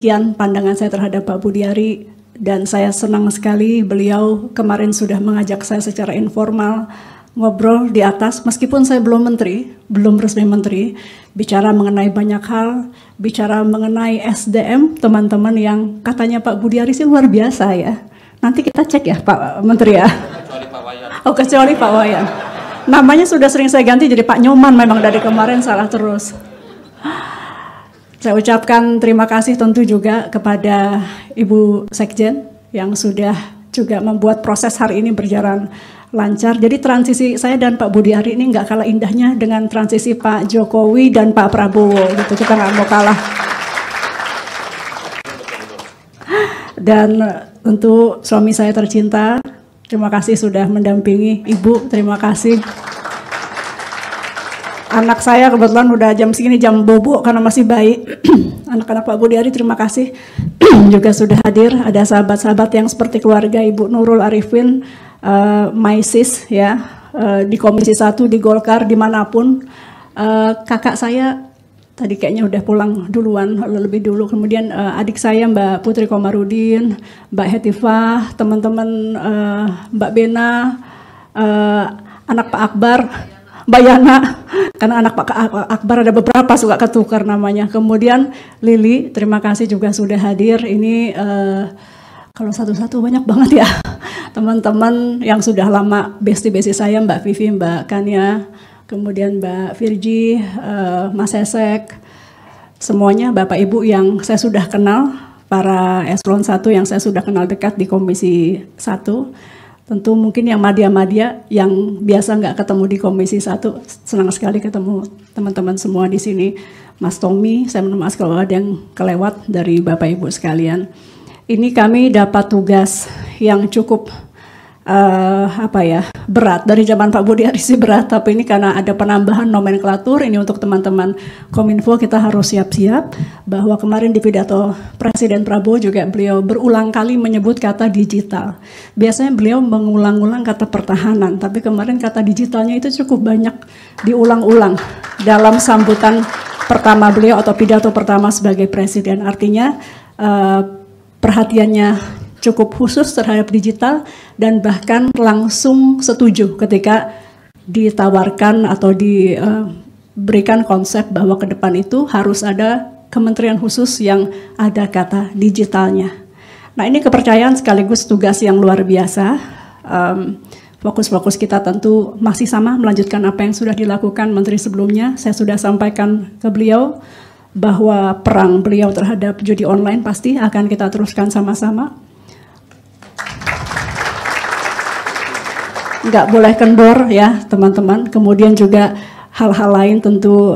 Sekian pandangan saya terhadap Pak Budiari, dan saya senang sekali beliau kemarin sudah mengajak saya secara informal ngobrol di atas, meskipun saya belum menteri, belum resmi menteri, bicara mengenai banyak hal, bicara mengenai SDM, teman-teman yang katanya Pak Budiari sih luar biasa ya. Nanti kita cek ya Pak Menteri ya. Kecuali Pak Wayan. Oh, kecuali Pak Wayan. Namanya sudah sering saya ganti jadi Pak Nyoman, memang dari kemarin salah terus. Saya ucapkan terima kasih tentu juga kepada Ibu Sekjen yang sudah juga membuat proses hari ini berjalan lancar. Jadi transisi saya dan Pak Budiari ini nggak kalah indahnya dengan transisi Pak Jokowi dan Pak Prabowo gitu. Kita nggak mau kalah. Dan untuk suami saya tercinta, terima kasih sudah mendampingi. Ibu, terima kasih. Anak saya kebetulan udah jam segini, jam bobo karena masih bayi. Anak-anak Pak Budiari terima kasih juga sudah hadir. Ada sahabat-sahabat yang seperti keluarga Ibu Nurul Arifin, Maisis ya, di Komisi 1, di Golkar, dimanapun. Kakak saya tadi kayaknya udah pulang duluan, lebih dulu. Kemudian adik saya Mbak Putri Komarudin, Mbak Hetifah, teman-teman Mbak Bena, anak Pak Akbar, Mbak Yana, karena anak Pak Akbar ada beberapa suka ketukar namanya. Kemudian Lili, terima kasih juga sudah hadir. Ini kalau satu-satu banyak banget ya. Teman-teman yang sudah lama, bestie-bestie saya, Mbak Vivi, Mbak Kania, kemudian Mbak Virgi, Mas Sesek, semuanya Bapak Ibu yang saya sudah kenal, para eselon 1 yang saya sudah kenal dekat di Komisi 1. Tentu mungkin yang madya-madya yang biasa nggak ketemu di Komisi 1, senang sekali ketemu teman-teman semua di sini. Mas Tommy, saya minta maaf kalau ada yang kelewat dari Bapak Ibu sekalian. Ini kami dapat tugas yang cukup berat. Dari zaman Pak Budiari sih berat, tapi ini karena ada penambahan nomenklatur, ini untuk teman-teman Kominfo kita harus siap-siap, bahwa kemarin di pidato Presiden Prabowo juga beliau berulang kali menyebut kata digital. Biasanya beliau mengulang-ulang kata pertahanan, tapi kemarin kata digitalnya itu cukup banyak diulang-ulang dalam sambutan pertama beliau atau pidato pertama sebagai Presiden. Artinya perhatiannya cukup khusus terhadap digital, dan bahkan langsung setuju ketika ditawarkan atau diberikan konsep bahwa ke depan itu harus ada kementerian khusus yang ada kata digitalnya. Nah, ini kepercayaan sekaligus tugas yang luar biasa. Fokus-fokus kita tentu masih sama, melanjutkan apa yang sudah dilakukan menteri sebelumnya. Saya sudah sampaikan ke beliau bahwa perang beliau terhadap judi online pasti akan kita teruskan sama-sama. Nggak boleh kendor ya teman-teman. Kemudian juga hal-hal lain tentu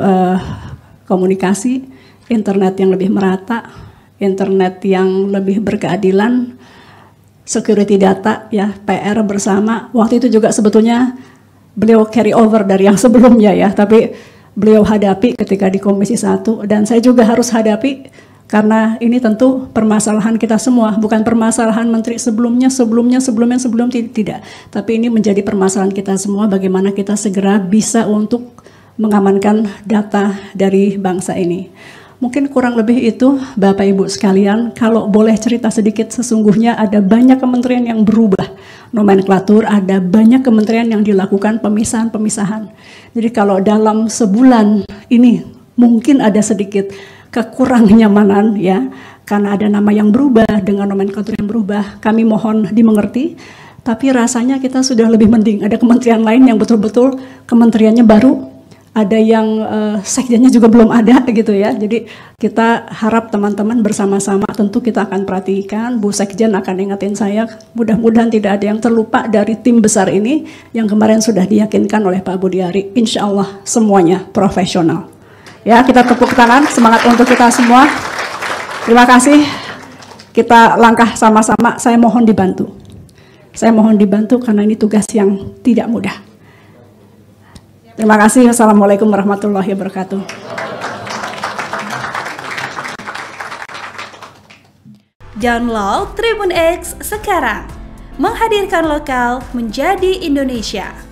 komunikasi, internet yang lebih merata, internet yang lebih berkeadilan, security data ya, PR bersama. Waktu itu juga sebetulnya beliau carry over dari yang sebelumnya ya, tapi beliau hadapi ketika di Komisi 1, dan saya juga harus hadapi karena ini tentu permasalahan kita semua, bukan permasalahan menteri sebelumnya, tidak. Tapi ini menjadi permasalahan kita semua, bagaimana kita segera bisa untuk mengamankan data dari bangsa ini. Mungkin kurang lebih itu Bapak Ibu sekalian. Kalau boleh cerita sedikit, sesungguhnya ada banyak kementerian yang berubah nomenklatur, ada banyak kementerian yang dilakukan pemisahan-pemisahan. Jadi kalau dalam sebulan ini mungkin ada sedikit kekurang nyamanan ya, karena ada nama yang berubah dengan nomenklatur yang berubah. Kami mohon dimengerti, tapi rasanya kita sudah lebih mending. Ada kementerian lain yang betul-betul kementeriannya baru, ada yang sekjennya juga belum ada gitu ya. Jadi kita harap teman-teman bersama-sama, tentu kita akan perhatikan. Bu Sekjen akan ingatin saya, mudah-mudahan tidak ada yang terlupa dari tim besar ini yang kemarin sudah diyakinkan oleh Pak Budiari. Insya Allah semuanya profesional. Ya, kita tepuk tangan, semangat untuk kita semua. Terima kasih. Kita langkah sama-sama. Saya mohon dibantu. Saya mohon dibantu karena ini tugas yang tidak mudah. Terima kasih. Assalamualaikum warahmatullahi wabarakatuh. Download Tribun X sekarang. Menghadirkan lokal menjadi Indonesia.